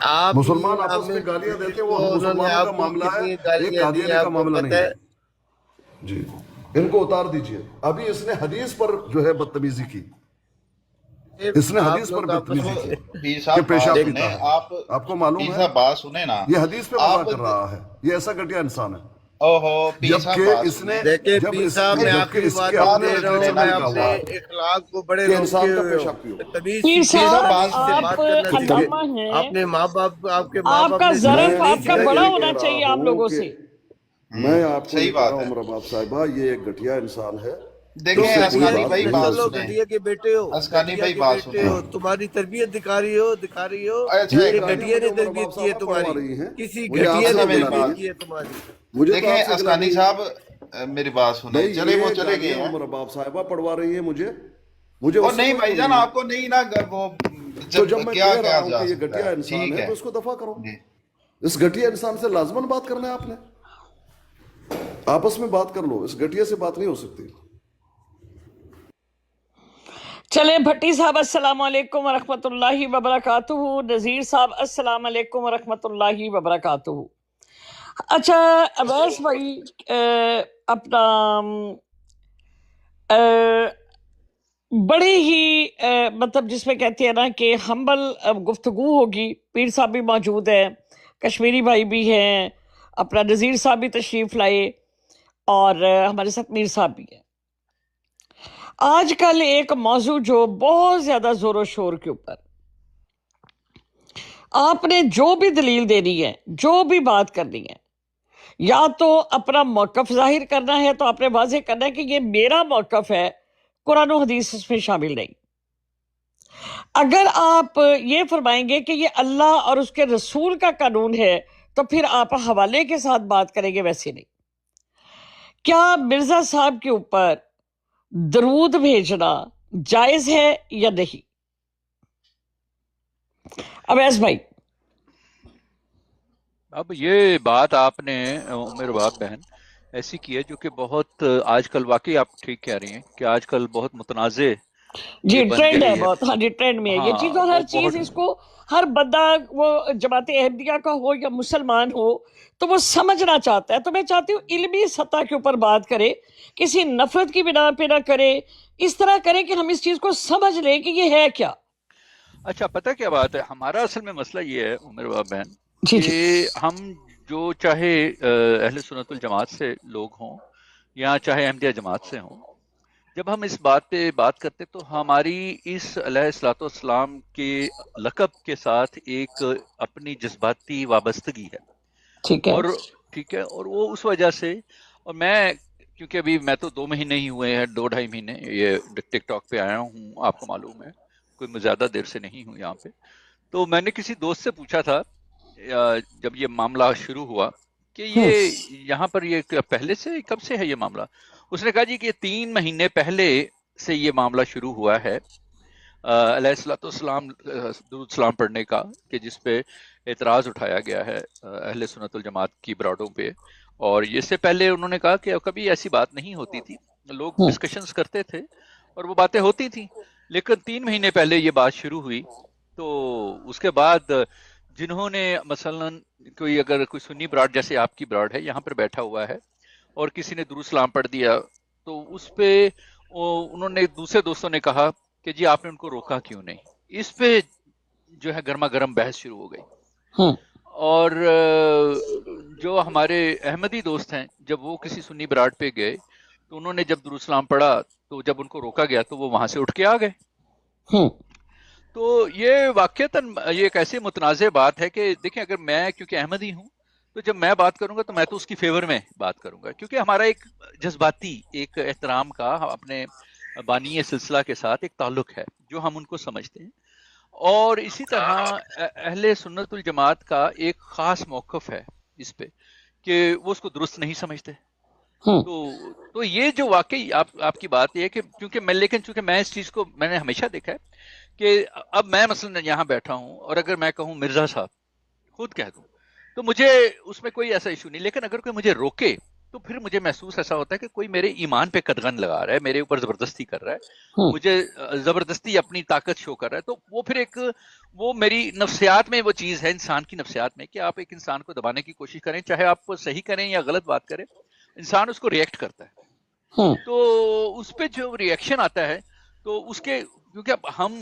آپ مسلمان ہی آپس میں گالیاں دیتے ہیں، وہ انہوں نے مسلمانوں کا آپ کو معاملہ ہے، کتنی یہ گالیاں دی قادیانی کا آپ کو معاملہ پتہ نہیں ہے؟ ہے۔ جی ان کو اتار دیجئے۔ ابھی اس نے حدیث پر جو ہے بدتمیزی کی، اس نے آپ حدیث پر لوگ آپس بدتمیزی میں کی پیر کہ صاحب بات پیشاب دیکھ پیتا سنیں ہے۔ آپ، آپ کو معلوم پیر ہے صاحب بات سنیں نا یہ حدیث پہ آپ۔ مذاق کر رہا ہے، یہ ایسا گھٹیا انسان ہے۔ اوہو پیر صاحب جبکہ بات اس نے سنیں، دیکھیں جب پیر اس صاحب، میں میری جبکہ آخری اس بات کے آپ بات اپنے دے تو رہا سنیں ہوں، لٹریچر نا میں میں لکھا اپنے ہوا ہے اخلاق کو بڑے کہ روکے انسان کا ہوئے ہوں، پیشاب پیو۔ تمیز پیر سیکھیے، پیر صاحب صاحب بات تمیز سے سنیں۔ آپ بات کرنا سیکھیے۔ علامہ ہیں، اپنے ماں باپ، آپ کے ماں آپ باپ کا نے ظرف نہیں آپ کا میں سکھایا بڑا یہ یہ ہونا کہہ کہ رہا چاہیے آپ ہوں لوگوں کہ سے۔ میں آپ کو صحیح یہ کہہ رہا بات ہوں ہے۔ عمر باب صاحبہ، یہ ایک گھٹیا انسان ہے، تو اس دیکھیں سے کوئی گھٹیا اسکانی بات بھائی نہیں ہو بات چلو سنیں، سکتی۔ گھٹیا کے بیٹے ہو، اسکانی گھٹیا بھائی کے بات بیٹے سنیں۔ ہو، تمہاری تربیت دکھا رہی ہو اچھا یہ ایک کہ منٹ، گالیاں گھٹیا مجھے نے عمر تربیت باب کی ہے صاحبہ پڑھوا تمہاری، رہی ہیں، کسی مجھے آپ گھٹیا سے نے سنیں نہیں میری تربیت بات، دلانی کی ہے ہے، تمہاری۔ مجھے تو دیکھیں آپ سے اسکانی دلانی ہے۔ صاحب میری بات سنیں، بھائی چلے وہ یہ چلے گئے گالیاں ہیں۔ عمر باب صاحبہ پڑھوا رہی ہیں مجھے اور اس سے نہیں کوئی بھائی وہ جان نہیں ہے۔ آپ کو نہیں نا وہ تو جب جب میں کیا کہہ کیا رہا ہوں کہ جا یہ سکتا گھٹیا ہے، انسان ٹھیک ہے ہے تو اس کو دفع کرو۔ جی۔ اس گھٹیا انسان سے لازماً بات کرنا ہے آپ نے، آپس میں بات کر لو، اس گھٹیا سے بات نہیں ہو سکتی۔ چلیں بھٹی صاحب السلام علیکم ورحمۃ اللہ وبرکاتہ، نذیر صاحب السلام علیکم ورحمۃ اللہ وبرکاتہ۔ اچھا اویس بھائی، اپنا بڑی ہی مطلب جس میں کہتے ہیں نا کہ ہمبل گفتگو ہوگی، پیر صاحب بھی موجود ہیں، کشمیری بھائی بھی ہیں، اپنا نذیر صاحب بھی تشریف لائے، اور ہمارے ساتھ میر صاحب بھی ہیں۔ آج کل ایک موضوع جو بہت زیادہ زور و شور کے اوپر، آپ نے جو بھی دلیل دینی ہے، جو بھی بات کرنی ہے، یا تو اپنا موقف ظاہر کرنا ہے تو آپ نے واضح کرنا ہے کہ یہ میرا موقف ہے، قرآن و حدیث اس میں شامل نہیں۔ اگر آپ یہ فرمائیں گے کہ یہ اللہ اور اس کے رسول کا قانون ہے تو پھر آپ حوالے کے ساتھ بات کریں گے، ویسے نہیں۔ کیا مرزا صاحب کے اوپر درود بھیجنا جائز ہے یا نہیں؟ اویس بھائی۔ اب یہ بات آپ نے عمر باب بہن ایسی کی ہے جو کہ بہت آج کل واقعی آپ ٹھیک کہہ رہی ہیں کہ آج کل بہت متنازع جی یہ بن ٹرینڈ ہے گئی ہے۔ بہت، ہاں جی ٹرینڈ میں ہے یہ چیز، ہاں اور وہ ہر چیز بہت، اس کو ہر بندہ، وہ جماعت احمدیہ کا ہو یا مسلمان ہو، تو وہ سمجھنا چاہتا ہے۔ تو میں چاہتی ہوں علمی سطح کے اوپر بات کرے، کسی نفرت کی بنا پہ نہ کرے، اس طرح کرے کہ ہم اس چیز کو سمجھ لیں کہ یہ ہے کیا۔ اچھا پتہ کیا بات ہے، ہمارا اصل میں مسئلہ یہ ہے عمر باب بہن جی کہ جی ہم جو چاہے اہل سنت الجماعت سے لوگ ہوں یا چاہے احمدیہ جماعت سے ہوں، جب ہم اس بات پہ بات کرتے تو ہماری اس علیہ الصلوۃ والسلام کے لقب کے ساتھ ایک اپنی جذباتی وابستگی ہے، ٹھیک ہے۔ اور ٹھیک ہے، اور وہ اس وجہ سے، اور میں کیونکہ ابھی میں تو 2 مہینے ہی ہوئے ہیں، 2 ڈھائی مہینے یہ ٹک ٹاک پہ آیا ہوں، آپ کو معلوم ہے کوئی زیادہ دیر سے نہیں ہوں یہاں پہ، تو میں نے کسی دوست سے پوچھا تھا جب یہ معاملہ شروع ہوا کہ ہوں یہ یہاں پر یہ پہلے سے کب سے ہے یہ معاملہ؟ اس نے کہا جی کہ 3 مہینے پہلے سے یہ معاملہ شروع ہوا ہے علیہ الصلوۃ والسلام درود سلام پڑھنے کا، کہ جس پہ اعتراض اٹھایا گیا ہے اہل سنت الجماعت کی براڈوں پہ، اور اس سے پہلے انہوں نے کہا کہ کبھی ایسی بات نہیں ہوتی تھی، لوگ ہوں ڈسکشنز کرتے تھے اور وہ باتیں ہوتی تھیں، لیکن 3 مہینے پہلے یہ بات شروع ہوئی، تو اس کے بعد جنہوں نے مثلا کوئی اگر کوئی سنی براڈ جیسے آپ کی براڈ ہے یہاں پر بیٹھا ہوا ہے اور کسی نے درود سلام پڑھ دیا، تو اس پہ انہوں نے دوسرے دوستوں نے کہا کہ جی آپ نے ان کو روکا کیوں نہیں، اس پہ جو ہے گرما گرم بحث شروع ہو گئی۔ ہوں اور جو ہمارے احمدی دوست ہیں جب وہ کسی سنی براڈ پہ گئے تو انہوں نے جب درود سلام پڑھا تو جب ان کو روکا گیا تو وہ وہاں سے اٹھ کے آ گئے۔ ہوں تو یہ واقعتاً یہ ایک ایسی متنازع بات ہے کہ دیکھیں، اگر میں کیونکہ احمدی ہوں تو جب میں بات کروں گا تو میں تو اس کی فیور میں بات کروں گا، کیونکہ ہمارا ایک جذباتی ایک احترام کا اپنے بانی سلسلہ کے ساتھ ایک تعلق ہے جو ہم ان کو سمجھتے ہیں، اور اسی طرح اہل سنت الجماعت کا ایک خاص موقف ہے اس پہ کہ وہ اس کو درست نہیں سمجھتے۔ ہوں تو یہ جو واقعی آپ کی بات یہ ہے کہ کیونکہ میں، لیکن چونکہ میں اس چیز کو میں نے ہمیشہ دیکھا ہے کہ اب میں مثلا یہاں بیٹھا ہوں اور اگر میں کہوں مرزا صاحب، خود کہہ دوں، تو مجھے اس میں کوئی ایسا ایشو نہیں، لیکن اگر کوئی مجھے روکے تو پھر مجھے محسوس ایسا ہوتا ہے کہ کوئی میرے ایمان پہ قدغن لگا رہا ہے، میرے اوپر زبردستی کر رہا ہے، مجھے زبردستی اپنی طاقت شو کر رہا ہے. تو وہ پھر ایک وہ میری نفسیات میں وہ چیز ہے، انسان کی نفسیات میں، کہ آپ ایک انسان کو دبانے کی کوشش کریں، چاہے آپ صحیح کریں یا غلط بات کریں، انسان اس کو ریئیکٹ کرتا ہے. تو اس پہ جو ریئیکشن آتا ہے تو اس کے، کیونکہ اب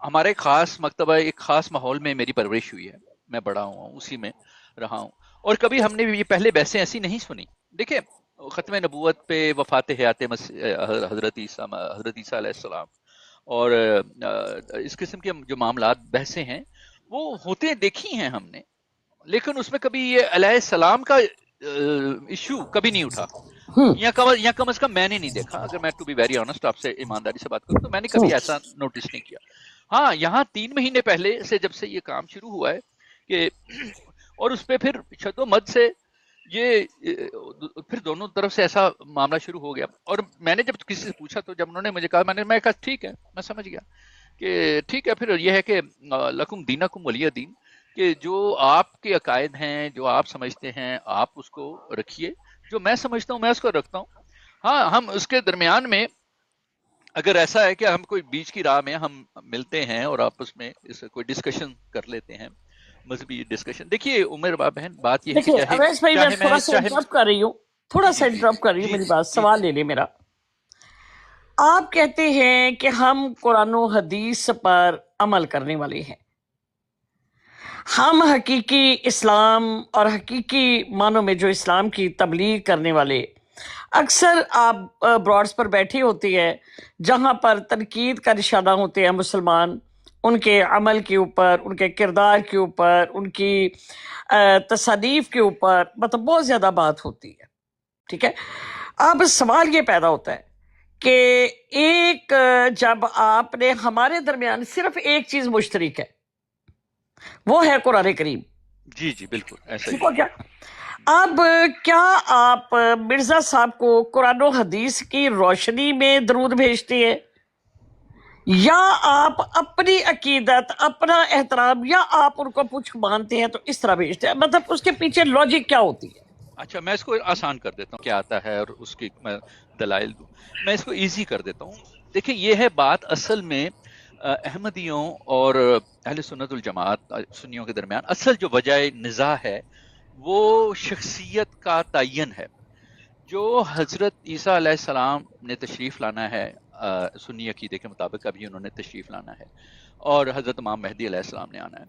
ہمارے خاص مکتبہ ایک خاص ماحول میں میری پرورش ہوئی ہے، میں بڑا ہوا ہوں، اسی میں رہا ہوں، اور کبھی ہم نے یہ پہلے بحثیں ایسی نہیں سنی. دیکھیں ختم نبوت پہ، وفات حیات حضرت عیسیٰ علیہ السلام، اور اس قسم کے جو معاملات بحثیں ہیں وہ ہوتے دیکھی ہیں ہم نے، لیکن اس میں کبھی یہ علیہ السلام کا ایشو کبھی نہیں اٹھا، یا کم از کم میں نے نہیں دیکھا. اگر میں ٹو بی ویری آنسٹ آپ سے ایمانداری سے بات کروں تو میں نے کبھی ایسا نوٹس نہیں کیا. ہاں یہاں 3 مہینے پہلے سے جب سے یہ کام شروع ہوا ہے کہ اور اس پہ پھر شد و مد سے یہ پھر دونوں طرف سے ایسا معاملہ شروع ہو گیا. اور میں نے جب کسی سے پوچھا تو جب انہوں نے مجھے کہا، میں کہا ٹھیک ہے، میں سمجھ گیا کہ ٹھیک ہے، پھر یہ ہے کہ لکم دینکم ولی دین، کہ جو آپ کے عقائد ہیں، جو آپ سمجھتے ہیں آپ اس کو رکھیے، جو میں سمجھتا ہوں میں اس کو رکھتا ہوں. ہاں ہم اس کے درمیان میں اگر ایسا ہے کہ ہم کوئی بیچ کی راہ میں ہم ملتے ہیں اور آپس میں اس کوئی ڈسکشن کر لیتے ہیں، مذہبی ڈسکشن. دیکھیے عمر بہن، بات یہ ہے کہ اویس بھائی میں تھوڑا سا انٹرپٹ کر رہی ہوں، تھوڑا سا انٹرپٹ کر رہی ہوں، میری بات سوال لے لیں میرا. آپ کہتے ہیں کہ ہم قرآن و حدیث پر عمل کرنے والے ہیں، ہم حقیقی اسلام اور حقیقی معنوں میں جو اسلام کی تبلیغ کرنے والے، اکثر آپ براڈس پر بیٹھے ہوتے ہیں جہاں پر تنقید کا نشانہ ہوتے ہیں مسلمان، ان کے عمل کے اوپر، ان کے کردار کے اوپر، ان کی تصانیف کے اوپر، مطلب بہت زیادہ بات ہوتی ہے. ٹھیک ہے، اب سوال یہ پیدا ہوتا ہے کہ ایک جب آپ نے ہمارے درمیان صرف ایک چیز مشترک ہے، وہ ہے قرآن کریم. جی بالکل ایسا ہی. کیا اب کیا آپ مرزا صاحب کو قرآن و حدیث کی روشنی میں درود بھیجتے ہیں، یا آپ اپنی عقیدت، اپنا احترام، یا آپ ان کو کچھ مانتے ہیں تو اس طرح بھیجتے ہیں؟ مطلب اس کے پیچھے لاجک کیا ہوتی ہے؟ اچھا میں اس کو آسان کر دیتا ہوں، کیا آتا ہے اور اس کی میں دلائل دوں. میں اس کو ایزی کر دیتا ہوں. دیکھیں یہ ہے بات اصل میں احمدیوں اور اہل سنت الجماعت سنیوں کے درمیان اصل جو وجہ نزاع ہے وہ شخصیت کا تعین ہے. جو حضرت عیسیٰ علیہ السلام نے تشریف لانا ہے، سنی عقیدے کے مطابق ابھی انہوں نے تشریف لانا ہے، اور حضرت امام مہدی علیہ السلام نے آنا ہے،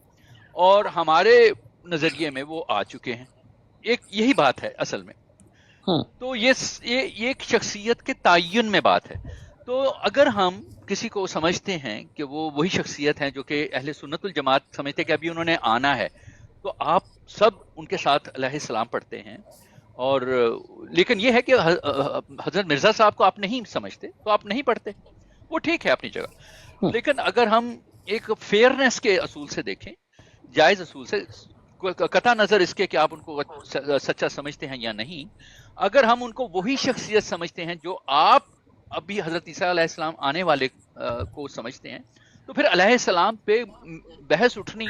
اور ہمارے نظریے میں وہ آ چکے ہیں. یہی بات ہے اصل میں. تو یہ ایک شخصیت کے تعین میں بات ہے. تو اگر ہم کسی کو سمجھتے ہیں کہ وہ وہی شخصیت ہیں جو کہ اہل سنت الجماعت سمجھتے کہ ابھی انہوں نے آنا ہے، تو آپ سب ان کے ساتھ علیہ السلام پڑھتے ہیں. اور لیکن یہ ہے کہ حضرت مرزا صاحب کو آپ نہیں سمجھتے تو آپ نہیں پڑھتے، وہ ٹھیک ہے اپنی جگہ. لیکن اگر ہم ایک فیئرنیس کے اصول سے دیکھیں، جائز اصول سے، قطع نظر اس کے کہ آپ ان کو سچا سمجھتے ہیں یا نہیں، اگر ہم ان کو وہی شخصیت سمجھتے ہیں جو آپ ابھی حضرت عیسیٰ علیہ السلام آنے والے کو سمجھتے ہیں، تو پھر علیہ السلام پہ بحث اٹھنی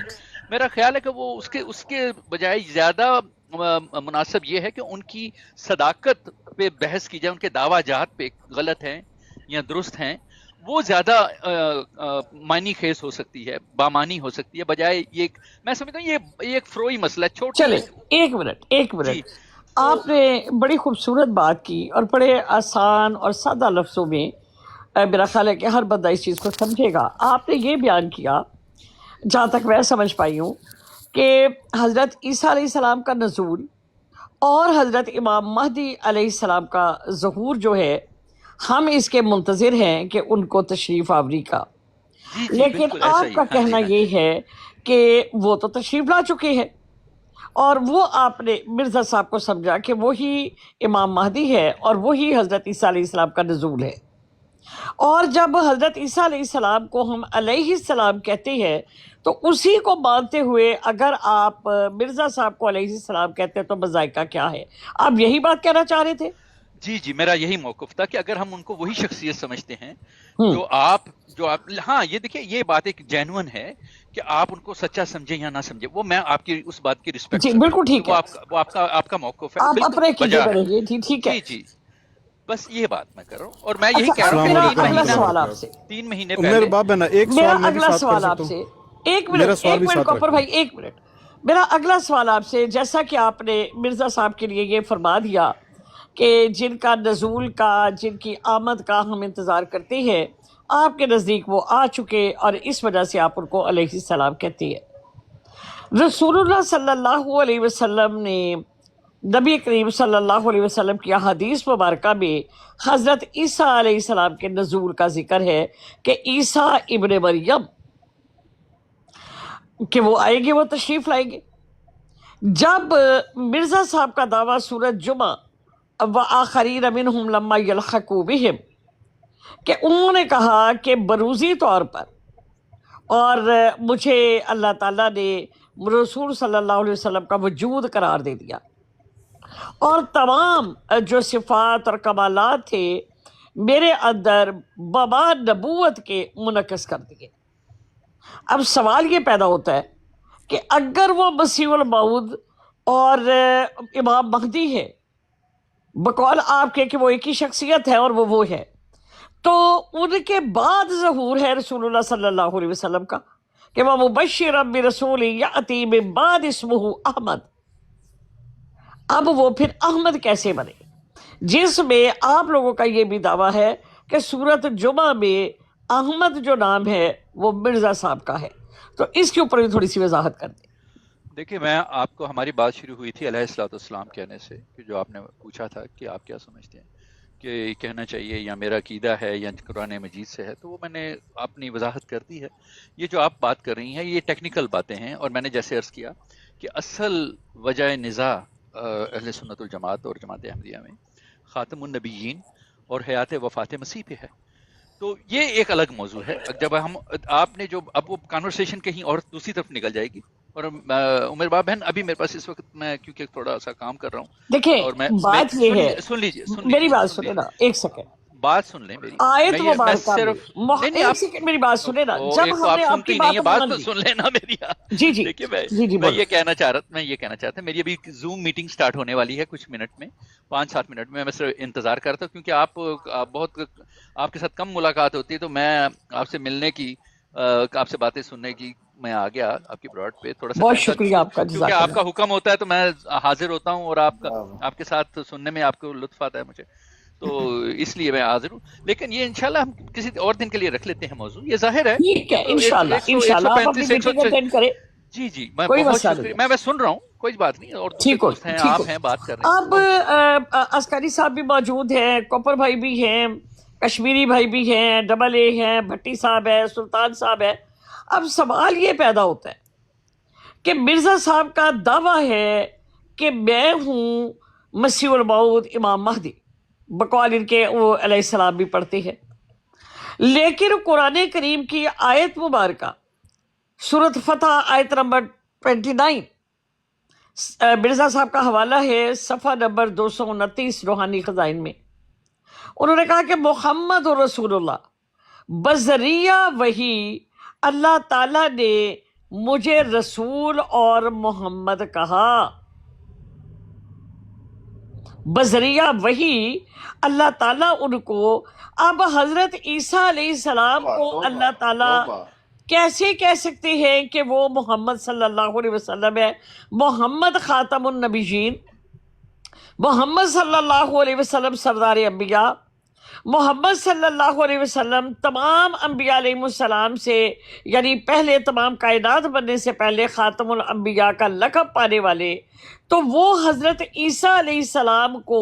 میرا خیال ہے کہ وہ اس کے بجائے زیادہ مناسب یہ ہے کہ ان کی صداقت پہ بحث کی جائے، ان کے دعویٰ جات پہ غلط ہیں یا درست ہیں، وہ زیادہ معنی خیز ہو سکتی ہے، بامانی ہو سکتی ہے، بجائے یہ میں سمجھتا ہوں یہ ایک فروئی مسئلہ ہے. چھوٹی چلے ایک منٹ آپ نے بڑی خوبصورت بات کی اور بڑے آسان اور سادہ لفظوں میں میرا خیال ہے کہ ہر بندہ اس چیز کو سمجھے گا. آپ نے یہ بیان کیا، جہاں تک میں سمجھ پائی ہوں، کہ حضرت عیسیٰ علیہ السلام کا نزول اور حضرت امام مہدی علیہ السلام کا ظہور جو ہے، ہم اس کے منتظر ہیں کہ ان کو تشریف آوری کا. لیکن آپ کا کہنا یہ ہے کہ وہ تو تشریف لا چکے ہیں، اور وہ آپ نے مرزا صاحب کو سمجھا کہ وہی امام مہدی ہے اور وہی حضرت عیسیٰ علیہ السلام کا نزول ہے. اور جب حضرت عیسیٰ علیہ السلام کو ہم علیہ السلام کہتے ہیں تو اسی کو مانتے ہوئے اگر آپ مرزا صاحب کو علیہ السلام کہتے ہیں تو مذائقہ کیا ہے؟ آپ یہی بات کہنا چاہ رہے تھے؟ جی میرا یہی موقف تھا کہ اگر ہم ان کو وہی شخصیت سمجھتے ہیں جو آپ ہاں یہ دیکھیں یہ بات ایک جینون ہے کہ آپ ان کو سچا سمجھیں یا نہ سمجھیں، وہ میں آپ کی اس بات کی رسپیکٹ جی بالکل ٹھیک ہے، وہ آپ کا موقف ہے، آپ بالکل اپنے کیجیے بجا ہے۔ کریں گے، ٹھیک ہے۔ جی جی، بس یہ بات میں کر رہا ہوں، اور میں یہی اچھا کہہ رہا ہوں میرا کہ اگلا سوال آپ سے، 3 مہینے میرے پہلے باپ بہن ایک میرا سوال میں بھی اگلا ساتھ کر سوال آپ سکتا سے، ہوں، ایک میرا منٹ سوال بھی ساتھ کاپر رکھیں۔ بھائی، ایک منٹ، میرا اگلا سوال آپ سے، جیسا کہ آپ نے مرزا صاحب کے لیے یہ فرما دیا کہ جن کا نزول کا، جن کی آمد کا ہم انتظار کرتے ہیں، آپ کے نزدیک وہ آ چکے، اور اس وجہ سے آپ ان کو علیہ السلام کہتی ہے۔ رسول اللہ صلی اللہ علیہ وسلم نے، نبی کریم صلی اللہ علیہ وسلم کی حدیث مبارکہ میں حضرت عیسیٰ علیہ السلام کے نزول کا ذکر ہے کہ عیسیٰ ابن مریم کہ وہ آئیں گے، وہ تشریف لائیں گے۔ جب مرزا صاحب کا دعویٰ سورۃ جمعہ وآخرین منہم لما یلحقوا بہم کہ انہوں نے کہا کہ بروزی طور پر، اور مجھے اللہ تعالیٰ نے رسول صلی اللہ علیہ وسلم کا وجود قرار دے دیا، اور تمام جو صفات اور کمالات تھے میرے اندر بابا نبوت کے منعکس کر دیے۔ اب سوال یہ پیدا ہوتا ہے کہ اگر وہ مسیح الموعود اور امام مہدی ہے، بقول آپ کے کہ وہ ایک ہی شخصیت ہے اور وہ ہے، تو ان کے بعد ظہور ہے رسول اللہ صلی اللہ علیہ وسلم کا کہ وہ مبشرا برسول یأتی من بعد اسمہ احمد۔ اب وہ پھر احمد کیسے بنے، جس میں آپ لوگوں کا یہ بھی دعویٰ ہے کہ سورۃ جمعہ میں احمد جو نام ہے وہ مرزا صاحب کا ہے، تو اس کے اوپر بھی تھوڑی سی وضاحت کر دیں۔ دیکھیں، میں آپ کو، ہماری بات شروع ہوئی تھی علیہ الصلوۃ والسلام کہنے سے، کہ جو آپ نے پوچھا تھا کہ آپ کیا سمجھتے ہیں کہ کہنا چاہیے یا میرا عقیدہ ہے یا قرآن مجید سے ہے، تو وہ میں نے اپنی وضاحت کر دی ہے۔ یہ جو آپ بات کر رہی ہیں یہ ٹیکنیکل باتیں ہیں، اور میں نے جیسے عرض کیا کہ اصل وجہ نزاع اہل سنت الجماعت اور جماعت احمدیہ میں خاتم النبیین اور حیات وفات مسیح پہ ہے، تو یہ ایک الگ موضوع ہے۔ جب آپ نے جو اب وہ کانورسیشن کہیں اور دوسری طرف نکل جائے گی، اور عمر باب بہن ابھی میرے پاس اس وقت میں کیونکہ تھوڑا سا کام کر رہا ہوں، دیکھیں اور میں بات یہ ہے، سن لیجیے میری بات سنیں نا، ایک سیکنڈ، بات سن لیں میری، آیت میں مبارکہ صرف میں نہیں ایک سیکنڈ میری بات سنیں نا، جب ہم نے آپ کی نہیں ہے، بات بات تو مان سن لینا میری۔ جی جی دیکھیے جی میں یہ کہنا چاہ تھا میری ابھی زوم میٹنگ سٹارٹ ہونے والی ہے کچھ منٹ میں، 5-7 منٹ میں صرف انتظار کرتا ہوں، کیونکہ آپ بہت، آپ کے ساتھ کم ملاقات ہوتی ہے، تو میں آپ سے ملنے کی، آپ سے باتیں سننے کی میں آ گیا آپ کی براڈ پہ، تھوڑا سا بہت شکریہ آپ کا، کیونکہ آپ کا حکم ہوتا ہے تو میں حاضر ہوتا ہوں، اور آپ کے ساتھ سننے میں آپ کو لطف آتا ہے مجھے، تو اس لیے میں حاضر ہوں۔ لیکن یہ انشاءاللہ ہم کسی اور دن کے لیے رکھ لیتے ہیں موضوع، یہ ظاہر ہے ٹھیک ہے، انشاءاللہ آپ اپنی میٹنگ اٹینڈ کریں، جی میں کوئی بہت مسئلہ شکریہ، نہیں، میں سن رہا ہوں، کوئی بات نہیں، اور دوسرے دوست ہیں، آپ ہیں، بات کر رہے ہیں۔ اب عسکری صاحب بھی موجود ہیں، کوپر بھائی بھی ہیں، کشمیری بھائی بھی ہیں، ڈبل اے ہیں، بھٹی صاحب ہے، سلطان صاحب ہے۔ اب سوال یہ پیدا ہوتا ہے کہ مرزا صاحب کا دعویٰ ہے کہ میں ہوں مسیح الموعود امام مہدی، بقول ان کے وہ علیہ السلام بھی پڑھتے ہیں، لیکن قرآن کریم کی آیت مبارکہ سورۃ فتح آیت نمبر 29، مرزا صاحب کا حوالہ ہے صفحہ نمبر 229 روحانی خزائن میں، انہوں نے کہا کہ محمد رسول اللہ بذریعہ وحی اللہ تعالیٰ نے مجھے رسول اور محمد کہا، بذریعہ وحی اللہ تعالیٰ ان کو۔ اب حضرت عیسیٰ علیہ السلام کو اللہ تعالیٰ کیسے کہہ سکتے ہیں کہ وہ محمد صلی اللہ علیہ وسلم ہے؟ محمد خاتم النبیین، محمد صلی اللہ علیہ وسلم سردار انبیاء، محمد صلی اللہ علیہ وسلم تمام انبیاء علیہ السلام سے، یعنی پہلے تمام کائنات بننے سے پہلے خاتم الانبیاء کا لقب پانے والے، تو وہ حضرت عیسیٰ علیہ السلام کو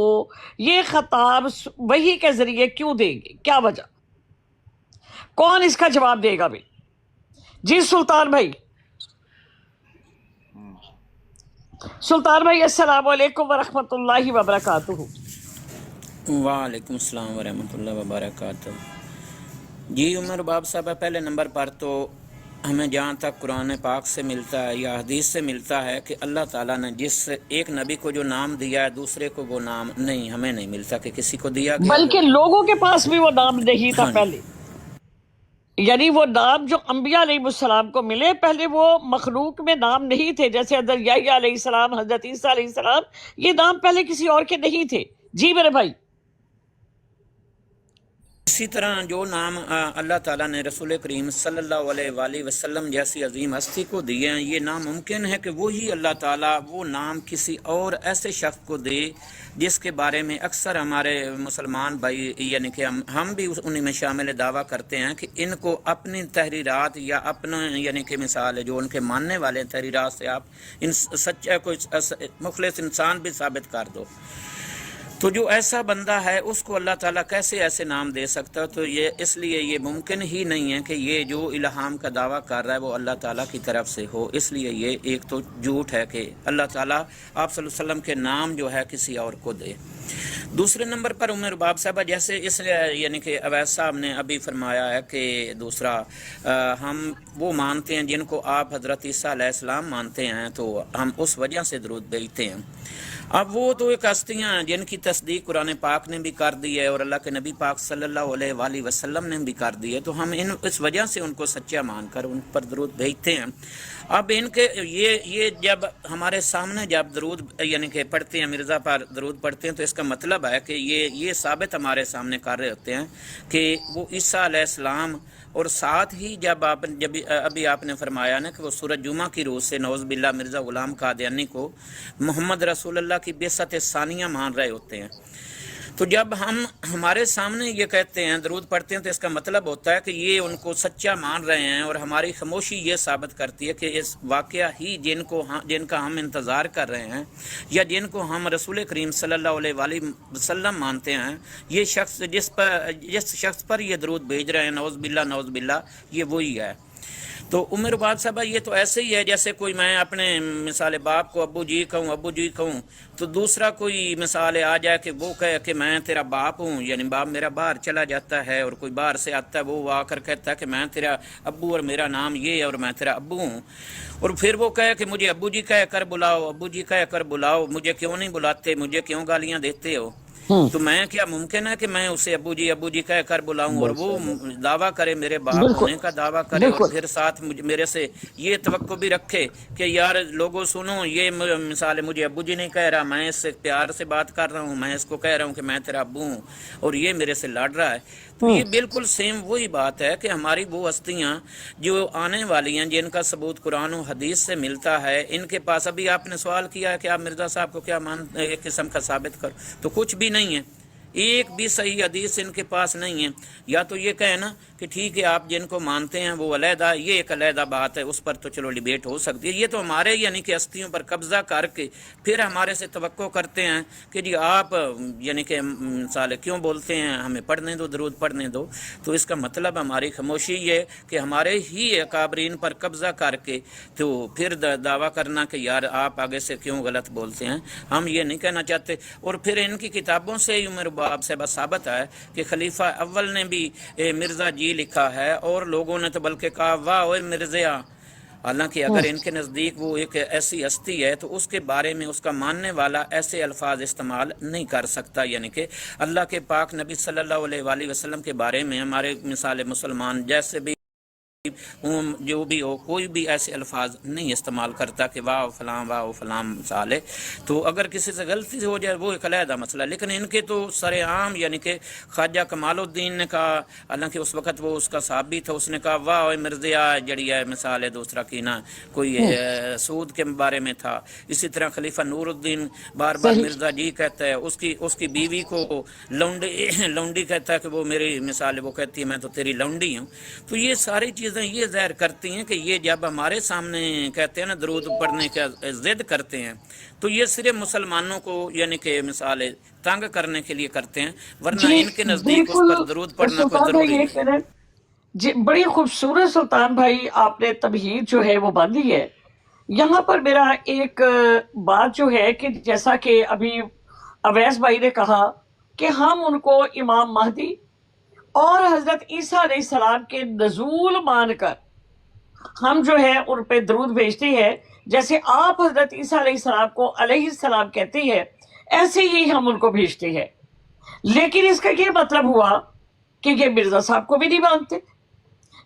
یہ خطاب وحی کے ذریعے کیوں دیں گے؟ کیا وجہ؟ کون اس کا جواب دے گا بھی؟ جی سلطان بھائی، سلطان بھائی السلام علیکم ورحمۃ اللہ وبرکاتہ۔ وعلیکم السلام ورحمۃ اللہ وبرکاتہ۔ جی عمر باب صاحب، پہلے نمبر پر تو ہمیں جہاں تک قرآن پاک سے ملتا ہے یا حدیث سے ملتا ہے کہ اللہ تعالیٰ نے جس ایک نبی کو جو نام دیا ہے دوسرے کو وہ نام نہیں، ہمیں نہیں ملتا کہ کسی کو دیا گیا، بلکہ لوگوں کے پاس بھی وہ نام نہیں تھا پہلے۔ یعنی وہ نام جو انبیاء علیہ السلام کو ملے پہلے وہ مخلوق میں نام نہیں تھے، جیسے حضرت یحییٰ علیہ السلام، حضرت عیسیٰ علیہ السلام، یہ نام پہلے کسی اور کے نہیں تھے۔ جی میرے بھائی۔ اسی طرح جو نام اللہ تعالیٰ نے رسول کریم صلی اللہ علیہ وآلہ وسلم جیسی عظیم ہستی کو دیے ہیں، یہ ناممکن ہے کہ وہی اللہ تعالیٰ وہ نام کسی اور ایسے شخص کو دے جس کے بارے میں اکثر ہمارے مسلمان بھائی یعنی کہ ہم بھی انہیں میں شامل دعویٰ کرتے ہیں کہ ان کو اپنی تحریرات یا اپنا یعنی کہ مثال ہے جو ان کے ماننے والے تحریرات سے آپ ان سچا کوئی مخلص انسان بھی ثابت کر دو، تو جو ایسا بندہ ہے اس کو اللہ تعالیٰ کیسے ایسے نام دے سکتا ہے؟ تو یہ اس لیے یہ ممکن ہی نہیں ہے کہ یہ جو الہام کا دعویٰ کر رہا ہے وہ اللہ تعالیٰ کی طرف سے ہو، اس لیے یہ ایک تو جھوٹ ہے کہ اللہ تعالیٰ آپ صلی اللہ علیہ وسلم کے نام جو ہے کسی اور کو دے۔ دوسرے نمبر پر عمر باب صاحبہ جیسے اس یعنی کہ اویس صاحب نے ابھی فرمایا ہے کہ دوسرا ہم وہ مانتے ہیں جن کو آپ حضرت عیسیٰ علیہ السلام مانتے ہیں تو ہم اس وجہ سے درود بھیجتے ہیں۔ اب وہ تو ایک ہستیاں جن کی تصدیق قرآن پاک نے بھی کر دی ہے اور اللہ کے نبی پاک صلی اللہ علیہ وآلہ وسلم نے بھی کر دی ہے، تو ہم اس وجہ سے ان کو سچا مان کر ان پر درود بھیجتے ہیں۔ اب ان کے یہ جب ہمارے سامنے جب درود یعنی کہ پڑھتے ہیں، مرزا پر درود پڑھتے ہیں، تو اس کا مطلب ہے کہ یہ ثابت ہمارے سامنے کر رہے ہوتے ہیں کہ وہ عیسیٰ علیہ السلام، اور ساتھ ہی جب ابھی آپ نے فرمایا نا کہ وہ سورۃ جمعہ کی روز سے نعوذ باللہ مرزا غلام قادیانی کو محمد رسول اللہ کی بعثت ثانیہ مان رہے ہوتے ہیں، تو جب ہم ہمارے سامنے یہ کہتے ہیں درود پڑھتے ہیں تو اس کا مطلب ہوتا ہے کہ یہ ان کو سچا مان رہے ہیں، اور ہماری خاموشی یہ ثابت کرتی ہے کہ اس واقعہ ہی جن کا ہم انتظار کر رہے ہیں یا جن کو ہم رسول کریم صلی اللہ علیہ وآلہ وسلم مانتے ہیں، یہ شخص جس شخص پر یہ درود بھیج رہے ہیں نعوذ باللہ یہ وہی ہے۔ تو عمر باد صاحبہ یہ تو ایسے ہی ہے جیسے کوئی میں اپنے مثال باپ کو ابو جی کہوں تو دوسرا کوئی مثال آ جائے کہ وہ کہے کہ میں تیرا باپ ہوں، یعنی باپ میرا باہر چلا جاتا ہے اور کوئی باہر سے آتا ہے وہ آ کر کہتا ہے کہ میں تیرا ابو اور میرا نام یہ ہے اور میں تیرا ابو ہوں، اور پھر وہ کہے کہ مجھے ابو جی کہہ کر بلاؤ، مجھے کیوں نہیں بلاتے، مجھے کیوں گالیاں دیتے ہو؟ تو میں کیا ممکن ہے کہ میں اسے ابو جی کہہ کر بلاؤں اور وہ دعویٰ کرے میرے باپ ہونے کا دعویٰ کرے، اور پھر ساتھ میرے سے یہ توقع بھی رکھے کہ یار لوگوں سنو، یہ مثال مجھے ابو جی نہیں کہہ رہا، میں اس سے پیار سے بات کر رہا ہوں، میں اس کو کہہ رہا ہوں کہ میں تیرا ابو ہوں اور یہ میرے سے لڑ رہا ہے۔ تو یہ بالکل سیم وہی بات ہے کہ ہماری وہ ہستیاں جو آنے والی ہیں جن کا ثبوت قرآن و حدیث سے ملتا ہے، ان کے پاس ابھی آپ نے سوال کیا ہے کہ آپ مرزا صاحب کو کیا ایک قسم کا ثابت کرو، تو کچھ بھی نہیں ہے، ایک بھی صحیح حدیث ان کے پاس نہیں ہے۔ یا تو یہ کہے نا کہ ٹھیک ہے آپ جن کو مانتے ہیں وہ علیحدہ، یہ ایک علیحدہ بات ہے، اس پر تو چلو ڈیبیٹ ہو سکتی ہے، یہ تو ہمارے یعنی کہ ہستیوں پر قبضہ کر کے پھر ہمارے سے توقع کرتے ہیں کہ جی آپ یعنی کہ مثال کیوں بولتے ہیں، ہمیں پڑھنے دو، درود پڑھنے دو۔ تو اس کا مطلب ہماری خاموشی یہ کہ ہمارے ہی اکابرین پر قبضہ کر کے تو پھر دعویٰ کرنا کہ یار آپ آگے سے کیوں غلط بولتے ہیں، ہم یہ نہیں کہنا چاہتے۔ اور پھر ان کی کتابوں سے عمر باب سے بس ثابت ہے کہ خلیفہ اول نے بھی مرزا جی لکھا ہے، اور لوگوں نے تو بلکہ کہا واہ اوے مرزا، حالانکہ اگر ان کے نزدیک وہ ایک ایسی ہستی ہے تو اس کے بارے میں اس کا ماننے والا ایسے الفاظ استعمال نہیں کر سکتا، یعنی کہ اللہ کے پاک نبی صلی اللہ علیہ وآلہ وسلم کے بارے میں ہمارے مثال مسلمان جیسے بھی جو بھی ہو کوئی بھی ایسے الفاظ نہیں استعمال کرتا کہ واہ فلاں مثال ہے۔ تو اگر کسی سے غلطی سے ہو جائے وہ ایک علیحدہ مسئلہ، لیکن ان کے تو سر عام یعنی کہ خواجہ کمال الدین نے کہا، حالانکہ اس وقت وہ اس کا صحابی تھا، اس نے کہا واہ مرزا جڑی ہے مثال ہے، دوسرا کی نا کوئی سود کے بارے میں تھا۔ اسی طرح خلیفہ نور الدین بار مرزا جی کہتا ہے، اس کی بیوی کو لونڈی کہتا ہے کہ وہ میری مثال ہے، وہ کہتی ہے میں تو تیری لونڈی ہوں۔ تو یہ ساری چیزیں یہ ظاہر کرتی ہیں کہ یہ جب ہمارے سامنے کہتے ہیں نا درود پڑھنے کا ضد کرتے ہیں تو یہ صرف مسلمانوں کو یعنی کہ مثال تنگ کرنے کے لیے کرتے ہیں، ورنہ ان کے نزدیک اس پر درود پڑھنا کوئی ضروری نہیں۔ جی بڑی خوبصورت سلطان بھائی آپ نے تمہید جو ہے وہ باندھی ہے۔ یہاں پر میرا ایک بات جو ہے کہ جیسا کہ ابھی اویس بھائی نے کہا کہ ہم ان کو امام مہدی اور حضرت عیسیٰ علیہ السلام کے نزول مان کر ہم جو ہے ان پہ درود بھیجتے ہیں، جیسے آپ حضرت عیسیٰ علیہ السلام کو علیہ السلام کہتے ہیں ایسے ہی ہم ان کو بھیجتے ہیں۔ لیکن اس کا یہ مطلب ہوا کہ یہ مرزا صاحب کو بھی نہیں مانتے،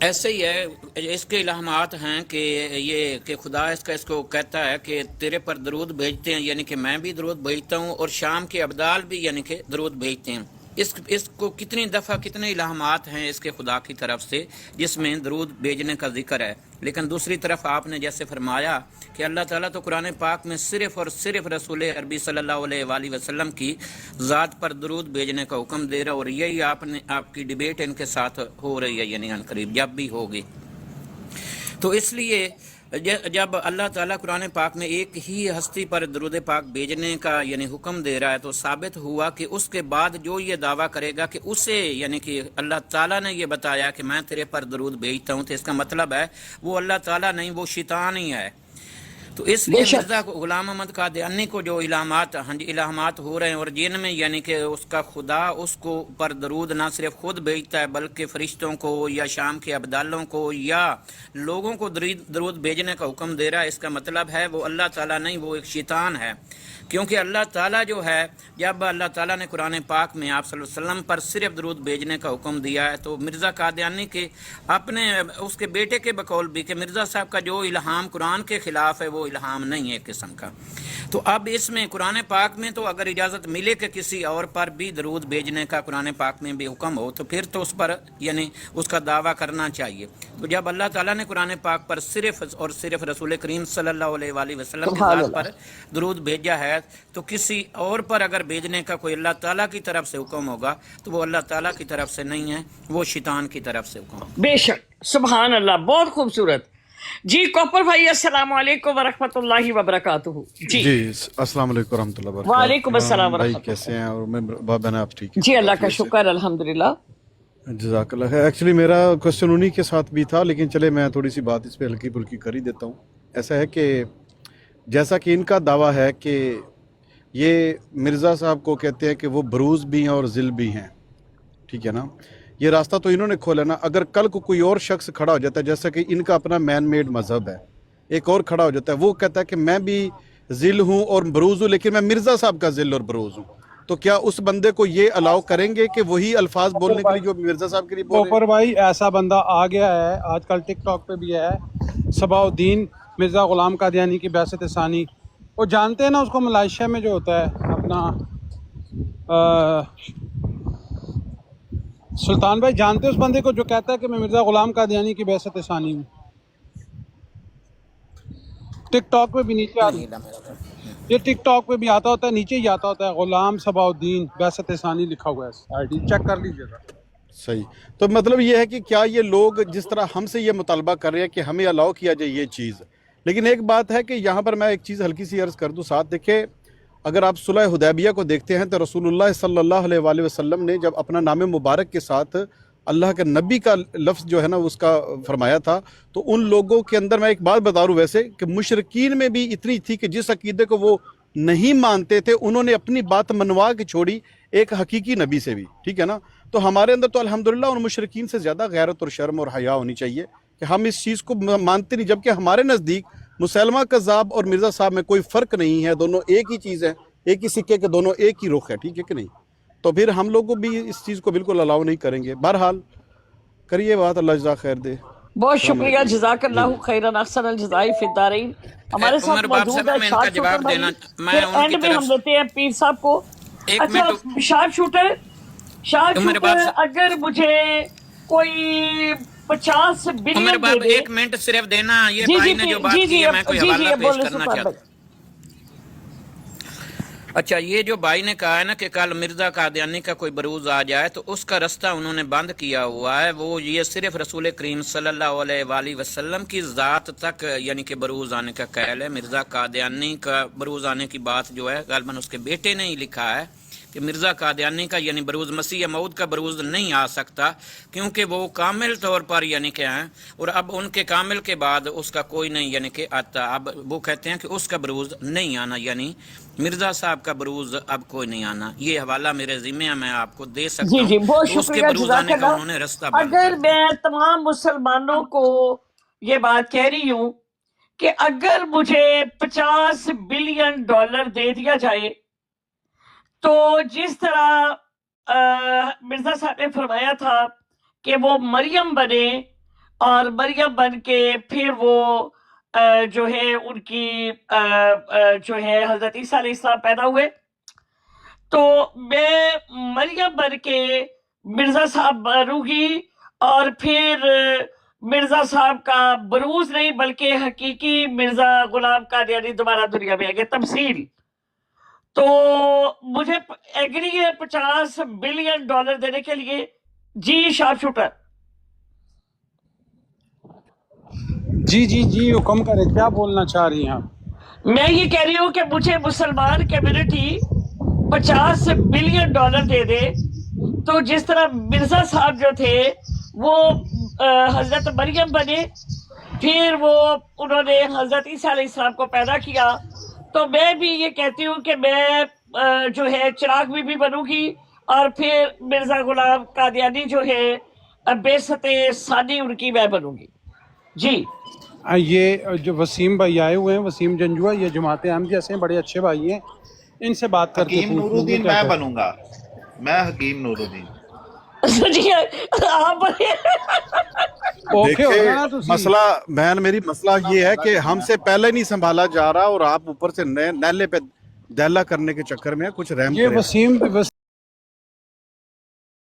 ایسے ہی ہے، اس کے الہامات ہیں کہ یہ کہ خدا اس کو کہتا ہے کہ تیرے پر درود بھیجتے ہیں، یعنی کہ میں بھی درود بھیجتا ہوں، اور شام کے ابدال بھی یعنی کہ درود بھیجتے ہیں۔ اس کو کتنی دفعہ کتنے الہامات ہیں اس کے خدا کی طرف سے جس میں درود بھیجنے کا ذکر ہے۔ لیکن دوسری طرف آپ نے جیسے فرمایا کہ اللہ تعالیٰ تو قرآن پاک میں صرف اور صرف رسول عربی صلی اللہ علیہ وآلہ وسلم کی ذات پر درود بھیجنے کا حکم دے رہا، اور یہی آپ کی ڈیبیٹ ان کے ساتھ ہو رہی ہے، یعنی عنقریب جب بھی ہوگی۔ تو اس لیے جب اللہ تعالیٰ قرآن پاک میں ایک ہی ہستی پر درود پاک بھیجنے کا یعنی حکم دے رہا ہے، تو ثابت ہوا کہ اس کے بعد جو یہ دعویٰ کرے گا کہ اسے یعنی کہ اللہ تعالیٰ نے یہ بتایا کہ میں تیرے پر درود بھیجتا ہوں، تو اس کا مطلب ہے وہ اللہ تعالیٰ نہیں، وہ شیطان ہی ہے۔ تو اس لیے مرزا غلام احمد قادیانی کو جو الہامات ہو رہے ہیں، اور جن میں یعنی کہ اس کا خدا اس کو پر درود نہ صرف خود بھیجتا ہے بلکہ فرشتوں کو یا شام کے ابدالوں کو یا لوگوں کو درود بھیجنے کا حکم دے رہا ہے، اس کا مطلب ہے وہ اللہ تعالیٰ نہیں، وہ ایک شیطان ہے۔ کیونکہ اللہ تعالیٰ جو ہے، جب اللہ تعالیٰ نے قرآن پاک میں آپ صلی اللہ علیہ وسلم پر صرف درود بھیجنے کا حکم دیا ہے، تو مرزا قادیانی کے اپنے اس کے بیٹے کے بقول بھی کہ مرزا صاحب کا جو الہام قرآن کے خلاف ہے وہ الہام نہیں ہے ایک قسم کا۔ تو اب اس میں قرآن پاک میں تو اگر اجازت ملے کہ کسی اور پر بھی درود بھیجنے کا قرآن پاک میں بھی حکم ہو، تو پھر تو اس پر یعنی اس کا دعویٰ کرنا چاہیے۔ تو جب اللہ تعالیٰ نے قرآن پاک پر صرف اور صرف رسول کریم صلی اللہ علیہ وآلہ وسلم کی ذات پر درود بھیجا ہے، تو کسی اور پر اگر بھیجنے کا کوئی اللہ تعالیٰ کی طرف سے حکم ہوگا تو وہ اللہ تعالیٰ کی طرف سے نہیں ہے، وہ شیطان کی طرف سے حکم ہوگا۔ بے شک، سبحان اللہ، بہت خوبصورت۔ جی کوپر بھائی، السلام علیکم ورحمۃ اللہ وبرکاتہ۔ جی السلام علیکم ورحمۃ اللہ وبرکاتہ۔ وعلیکم السلام بھائی ورحمۃ اللہ۔ کیسے ہیں؟ اور میں بابا نا آپ ٹھیک ہیں؟ جی اللہ کا شکر، الحمدللہ۔ جزاک اللہ خیر۔ ایکچولی میرا کوشچن انہی کے ساتھ بھی تھا، لیکن چلے میں تھوڑی سی بات اس پہ ہلکی پھلکی کر ہی دیتا ہوں۔ ایسا ہے کہ جیسا کہ ان کا دعویٰ ہے کہ یہ مرزا صاحب کو کہتے ہیں کہ وہ بروز بھی ہیں اور ذل بھی ہیں، ٹھیک ہے نا؟ یہ راستہ تو انہوں نے کھولا نا۔ اگر کل کو کوئی اور شخص کھڑا ہو جاتا ہے، جیسا کہ ان کا اپنا مین میڈ مذہب ہے، ایک اور کھڑا ہو جاتا ہے، وہ کہتا ہے کہ میں بھی ذل ہوں اور بروز ہوں، لیکن میں مرزا صاحب کا ذل اور بروز ہوں، تو کیا اس بندے کو یہ الاؤ کریں گے کہ وہی الفاظ بولنے کے لیے جو مرزا صاحب کے لیے بول رہے ہیں؟ کوپر بھائی ایسا بندہ آ گیا ہے آج کل ٹک ٹاک پہ بھی ہے، صباح الدین مرزا غلام قادیانی کی بعثت ثانی۔ وہ جانتے ہیں نا اس کو ملائیشیا میں جو ہوتا ہے اپنا سلطان بھائی، جانتے ہیں اس بندے کو جو کہتا ہے کہ میں مرزا غلام قادیانی کی بعثت ثانی ہوں؟ ٹک ٹاک پہ بھی نیچے آتا ہے، یہ ٹک ٹاک پہ بھی آتا ہوتا ہے، نیچے ہی آتا ہوتا ہے غلام صباح الدین بعثت ثانی لکھا ہوا ہے، آئی ڈی چیک کر لیجیے گا۔ صحیح۔ تو مطلب یہ ہے کہ کیا یہ لوگ جس طرح ہم سے یہ مطالبہ کر رہے ہیں کہ ہمیں الاؤ کیا جائے یہ چیز، لیکن ایک بات ہے کہ یہاں پر میں ایک چیز ہلکی سی عرض کر دوں ساتھ۔ دیکھیں، اگر آپ صلح حدیبیہ کو دیکھتے ہیں تو رسول اللہ صلی اللہ علیہ وآلہ وسلم نے جب اپنا نام مبارک کے ساتھ اللہ کے نبی کا لفظ جو ہے نا اس کا فرمایا تھا، تو ان لوگوں کے اندر میں ایک بات بتا رہا ہوں ویسے کہ مشرکین میں بھی اتنی تھی کہ جس عقیدے کو وہ نہیں مانتے تھے انہوں نے اپنی بات منوا کے چھوڑی ایک حقیقی نبی سے بھی، ٹھیک ہے نا؟ تو ہمارے اندر تو الحمدللہ ان مشرکین سے زیادہ غیرت اور شرم اور حیا ہونی چاہیے کہ ہم اس چیز کو مانتے نہیں، جبکہ ہمارے نزدیک مسلمہ کذاب اور مرزا صاحب میں کوئی فرق نہیں ہے، دونوں ایک ہی چیز ہے، ایک ہی سکے کے دونوں ایک ہی رخ ہے، ٹھیک ہے کہ نہیں؟ تو پھر ہم لوگ بھی اس چیز کو بالکل الاؤ نہیں کریں گے۔ بہرحال کریے بات، اللہ جزاک خیر دے۔ بہت شکریہ، جزاک اللہ خیرا، احسن الجزاء فی الدارین۔ ہمارے ساتھ عمر باب موجود صاحب، ہے میں ان کا شارپ شوٹر جواب بھائی، دینا، میں پھر ان کی اینڈ میں ہم طرف دیتے ہیں پیر صاحب کو۔ ایک اچھا منٹ، شارپ شوٹر عمر باب صاحب، اگر مجھے کوئی 50 عمر بلین باب دے دے۔ ایک منٹ صرف دینا، یہ بھائی نے جو بات کی ہے میں کوئی حوالہ پیش کرنا چاہتا ہوں۔ اچھا، یہ جو بھائی نے کہا ہے نا کہ کل مرزا قادیانی کا کوئی بروز آ جائے تو اس کا رستہ انہوں نے بند کیا ہوا ہے، وہ یہ صرف رسول کریم صلی اللہ علیہ وآلہ وسلم کی ذات تک یعنی کہ بروز آنے کا قائل ہے۔ مرزا قادیانی کا بروز آنے کی بات جو ہے غالباً اس کے بیٹے نے ہی لکھا ہے کہ مرزا قادیانی کا یعنی بروز مسیح موعود کا بروز نہیں آ سکتا، کیونکہ وہ کامل طور پر یعنی کہ ہیں، اور اب ان کے کامل کے بعد اس کا کوئی نہیں یعنی کہ آتا۔ اب وہ کہتے ہیں کہ اس کا بروز نہیں آنا، یعنی مرزا صاحب کا بروز اب کوئی نہیں آنا۔ یہ حوالہ میرے ذمہ ہے، میں آپ کو دے سکتا ہوں۔ جی بہت تو اس کے شکریہ، بروز جزاک آنے کا اللہ۔ انہوں نے رستہ بند اگر کر دیا۔ میں تمام مسلمانوں کو یہ بات کہہ رہی ہوں کہ اگر مجھے $50 بلین دے دیا جائے تو جس طرح مرزا صاحب نے فرمایا تھا کہ وہ مریم بنے اور مریم بن کے پھر وہ جو ہے ان کی جو ہے حضرت عیسیٰ علیہ السلام پیدا ہوئے. تو میں مریم بن کے مرزا صاحب بنوں گی اور پھر مرزا صاحب کا بروز نہیں بلکہ حقیقی مرزا غلام قادیانی دوبارہ دنیا میں آئے گے. تمثیل تو مجھے ایگری ہے $50 بلین دینے کے لیے. جی شارپ شوٹر. جی حکم کریں, کیا بولنا چاہ رہی ہیں آپ؟ میں یہ کہہ رہی ہوں کہ مجھے مسلمان کمیونٹی $50 بلین دے دے تو جس طرح مرزا صاحب جو تھے وہ حضرت مریم بنے, پھر وہ انہوں نے حضرت عیسیٰ علیہ السلام کو پیدا کیا, تو میں بھی یہ کہتی ہوں کہ میں جو ہے چراغ بی بی بنوں گی اور پھر مرزا غلام قادیانی جو ہے بعثت ثانی ان کی میں بنوں گی. جی یہ جو وسیم بھائی آئے ہوئے ہیں, وسیم جنجوہ, یہ جماعت احمدیہ سے ہیں, بڑے اچھے بھائی ہیں, ان سے بات کر کے حکیم نور الدین میں بنوں گا, میں حکیم نور الدین. جی آپ دیکھیں مسئلہ بہن میری, مسئلہ یہ ہے کہ ہم سے پہلے نہیں سنبھالا جا رہا اور آپ اوپر سے نیلے پہ دہلا کرنے کے چکر میں کچھ رحم یہ کریں. وسیم